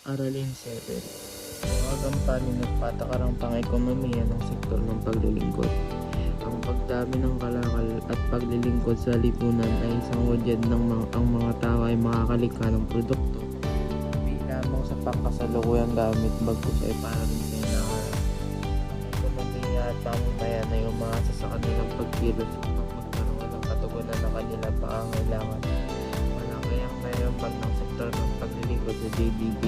Aralin 7. Mga gampanin at patakarang pang-ekonomiya ng sektor ng paglilingkod. Ang pagdami ng kalakal at paglilingkod sa lipunan ay isang hudyat ng ang mga tao ay makakalika ng produkto. Hindi lamang sa pangkasalukuyang gamit bagkus ay para rin sa hinaharap. Ang ekonomiya at pamamayan ay umaasa sa kanilang pagkilos upang magkaroon ng katugunan ng kanilang pangangailangan. Malaki ang mayroon ng sektor ng paglilingkod sa GDP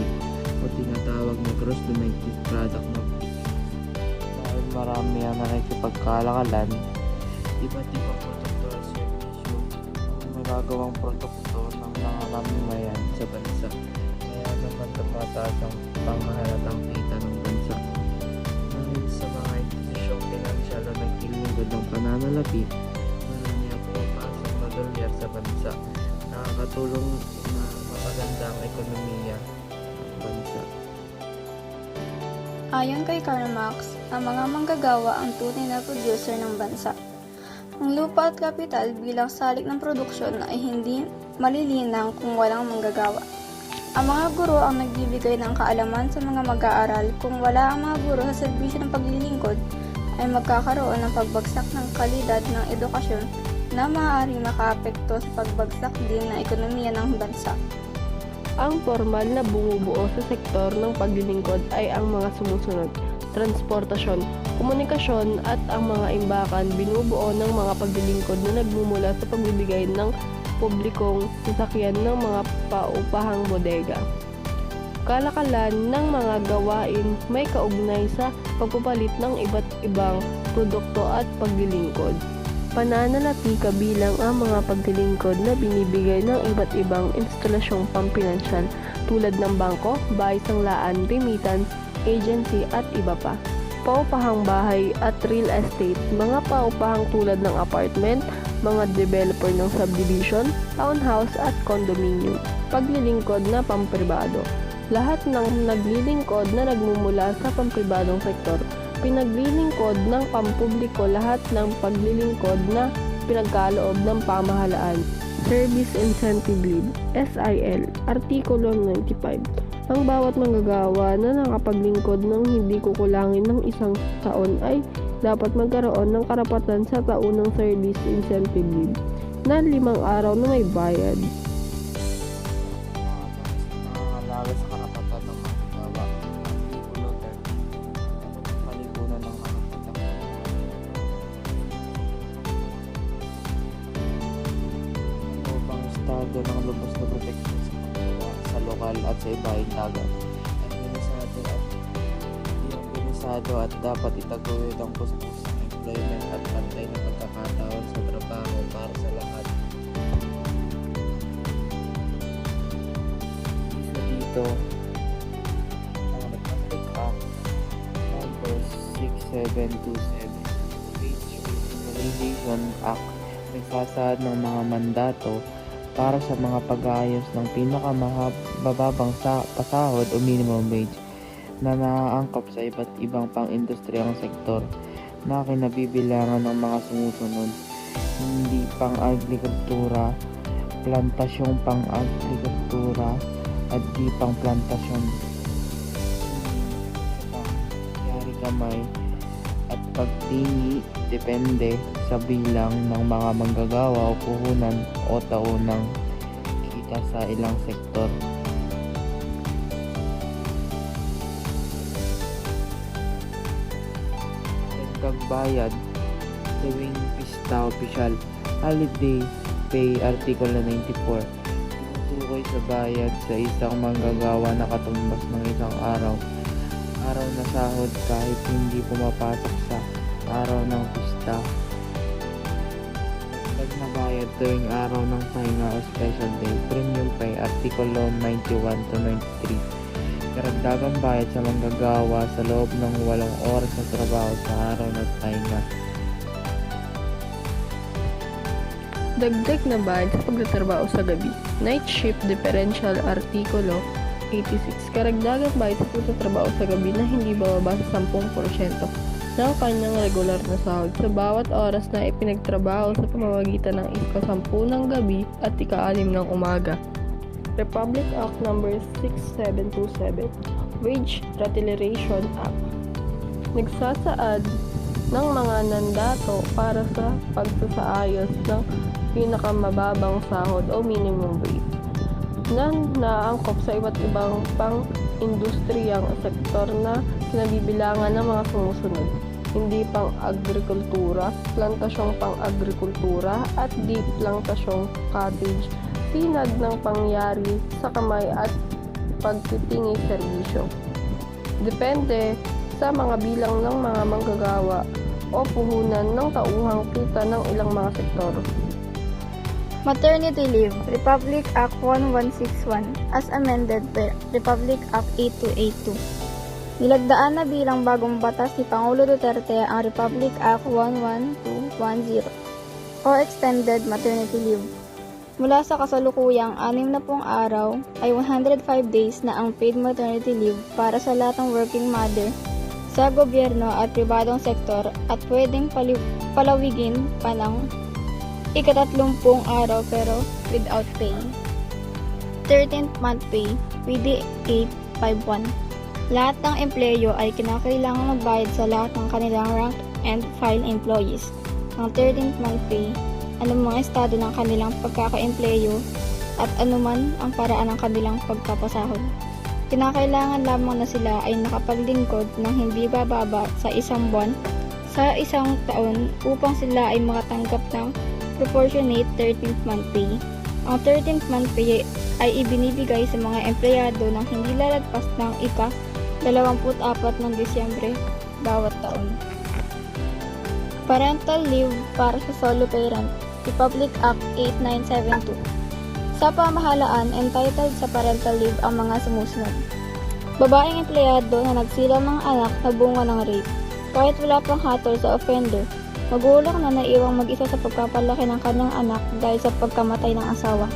o tinatawag na Gross Domestic Product ng Pilipinas. Dahil marami ang nakikipagkalakalan, iba't ibang produkto at serbisyo ang magagawang produkto ng mga mamamayan sa bansa. Kaya naman tumataas ang panghahalatang kita ng bansa. Dahil sa mga institusyong pinansyal na naglilingkod ng pananalapi, marami ang pumapasok na dolyar sa bansa. Nakakatulong na mapaganda ang ekonomiya ng bansa. Ayon kay Karl Marx, ang mga manggagawa ang tunay na producer ng bansa. Ang lupa at kapital bilang salik ng produksyon ay hindi malilinang kung walang manggagawa. Ang mga guro ang nagbibigay ng kaalaman sa mga mag-aaral. Kung wala ang mga guro sa serbisyo ng paglilingkod, ay magkakaroon ng pagbagsak ng kalidad ng edukasyon na maaaring makaapekto sa pagbagsak din ng ekonomiya ng bansa. Ang formal na bumubuo sa sektor ng paglilingkod ay ang mga sumusunod: transportasyon, komunikasyon at ang mga imbakan. Binubuo ng mga paglilingkod na nagmumula sa pagbibigay ng publikong sasakyan ng mga paupahang bodega. Kalakalan ng mga gawain may kaugnay sa pagpapalit ng iba't ibang produkto at paglilingkod. Pananalapi kabilang ang mga paglilingkod na binibigay ng iba't ibang instalasyong pampinansyal tulad ng bangko, bahay-sanglaan, remittance, agency at iba pa. Paupahang bahay at real estate, mga paupahang tulad ng apartment, mga developer ng subdivision, townhouse at condominium. Paglilingkod na pampribado, lahat ng naglilingkod na nagmumula sa pampribadong sektor. Pinaglilingkod ng pampubliko lahat ng paglilingkod na pinagkaloob ng pamahalaan. Service Incentive Leave, SIL, Artikulo 95. Ang bawat manggagawa na nakapaglingkod ng hindi kukulangin ng isang taon ay dapat magkaroon ng karapatan sa taunang Service Incentive Leave na 5 araw na may bayad. Nakakalaga sa karapatan ng manggagawa. Artikulo 13. Palibunan ng karapatan. Upang estado ng lubos na proteksyon sa manggagawa sa lokal at sa ibaing dagat. Organisado at dapat itaguyod ang puspusang employment at pantay na pagkakataon sa trabaho para sa lahat. Isa dito ang Republic Act number 6727, Wage Equalization Act, nagsasaad ng mga mandato para sa mga pag-aayos ng pinakamababang pasahod o minimum wage na naaangkop sa iba't ibang pang-industriyang sektor na kinabibilangan ng mga sumusunod: hindi pang-agrikultura, plantasyong pang-agrikultura at di pang-plantasyon, pang-yari kamay at pagtingi depende sa bilang ng mga manggagawa o puhunan o taunang kita sa ilang sektor. Bayad tuwing pista opisyal, holiday pay, Artikulo 94. Tinutukoy sa bayad sa isang manggagawa na katumbas ng isang araw na sahod kahit hindi pumapasok sa araw ng pista. Dagdag na bayad tuwing araw ng pahinga o special day, premium pay, Artikulo 91 to 93. Karagdagang bayad sa manggagawa sa loob ng 8 oras na trabaho sa araw ng pahinga. Dagdag na bayad sa pagtatrabaho sa gabi. Night shift differential, Artikulo 86. Karagdagang bayad sa pagtatrabaho sa gabi na hindi bababa sa 10% ng kanyang regular na sahod sa bawat oras na ipinagtrabaho sa pamamagitan ng ika-10 ng gabi at ika-6 ng umaga. Republic Act No. 6727, Wage Retaliation Act. Nagsasaad ng mga mandato para sa pagsasaayos ng pinakamababang sahod o minimum wage na naangkop sa iba't ibang pang-industriyang sektor na kinabibilangan ng mga sumusunod: hindi pang-agrikultura, plantasyong pang-agrikultura, at di plantasyong cottage, sinag ng pangyari sa kamay at pagtitingi serbisyo. Depende sa mga bilang ng mga manggagawa o puhunan ng tauhang kita ng ilang mga sektor. Maternity Leave, Republic Act 1161 as amended by Republic Act 8282. Nilagdaan na bilang bagong batas ni Pangulo Duterte ang Republic Act 11210 o Extended Maternity Leave. Mula sa kasalukuyang 60 araw ay 105 days na ang paid maternity leave para sa lahat ng working mother sa gobyerno at pribadong sektor at pwedeng palawigin pa ng 30 araw pero without pay. 13th month pay, PD 851. Lahat ng empleyo ay kinakailangan magbayad sa lahat ng kanilang rank and file employees ng 13th month pay, anumang estado ng kanilang pagkaka-empleyo at anuman ang paraan ng kanilang pagpapasahod. Kinakailangan lamang na sila ay nakapaglingkod ng hindi bababa sa isang buwan sa isang taon upang sila ay makatanggap ng proportionate 13th month pay. Ang 13th month pay ay ibinibigay sa mga empleyado ng hindi lalagpas ng ika-24 ng Disyembre bawat taon. Parental leave para sa solo parent, Republic Act 8972. Sa pamahalaan, entitled sa parental leave ang mga sumusunod: babaeng empleyado na nagsilang ng anak na bunga ng rape, kahit wala pang hatol sa offender, magulang na naiwang mag-isa sa pagpapalaki ng kanyang anak dahil sa pagkamatay ng asawa,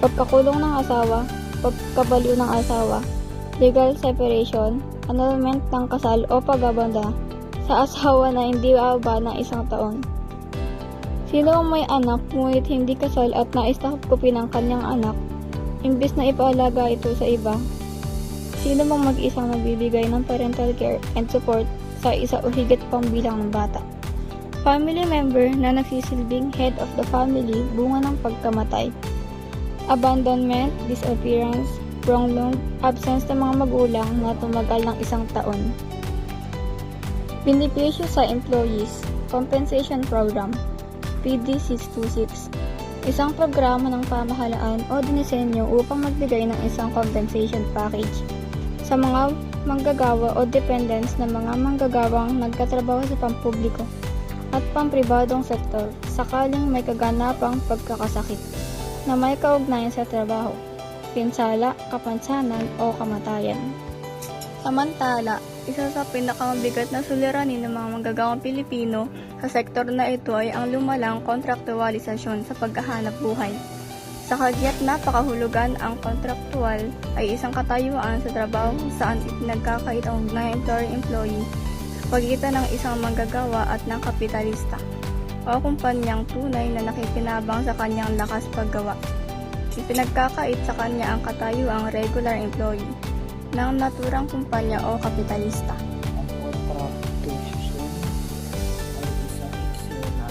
pagkakulong ng asawa, pagkabaliw ng asawa, legal separation, annulment ng kasal o pag-abanda sa asawa na hindi bababa ng 1 taon. Sino ang may anak ngunit hindi kasal at nais na kupin ng kanyang anak, imbis na ipaalaga ito sa iba? Sino mang mag-isang nagbibigay ng parental care and support sa isa o higit pang bilang ng bata? Family member na nagsisilbing head of the family bunga ng pagkamatay. Abandonment, disappearance, prolonged absence ng mga magulang na tumagal ng 1 taon. Benepisyo sa employees, compensation program, PD 626. Isang programa ng pamahalaan o dinisenyo upang magbigay ng isang compensation package sa mga manggagawa o dependents ng mga manggagawang nagkatrabaho sa pampubliko at pampribadong sektor sakaling may kaganapang pagkakasakit na may kaugnayan sa trabaho, pinsala, kapansanan o kamatayan. Samantala, isa sa pinakamabigat na suliranin ng mga manggagawang Pilipino sa sektor na ito ay ang lumalang kontraktualisasyon sa paghahanap buhay. Sa kagyat napakahulugan, ang kontraktual ay isang katayuan sa trabaho saan ipinagkakait ang ugnayan employer-employee sa pagitan ng isang manggagawa at ng kapitalista o kumpanyang tunay na nakikinabang sa kanyang lakas paggawa. Ipinagkakait sa kanya ang katayuang regular employee ng naturang kumpanya o kapitalista. Ang kontraktusyon ay isang eksena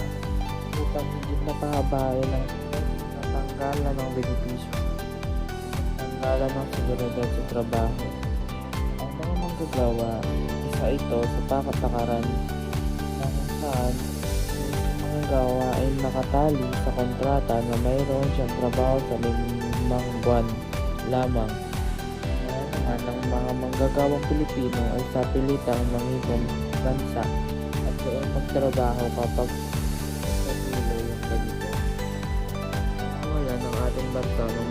upang hindi napahabayan ng natanggalan ng benepisyo, natanggalan ng seguridad sa trabaho. Ang mga manggagawa, isa ito sa pakatakaran na kung saan ang manggagawa ay nakatali sa kontrata na mayroon siyang trabaho sa 5 buwan lamang. Ng mga manggagawang Pilipino ay sapilitang mangibong bansa at doon magtrabaho kapag patuloy yung ganito. Wala ng ating bansa ng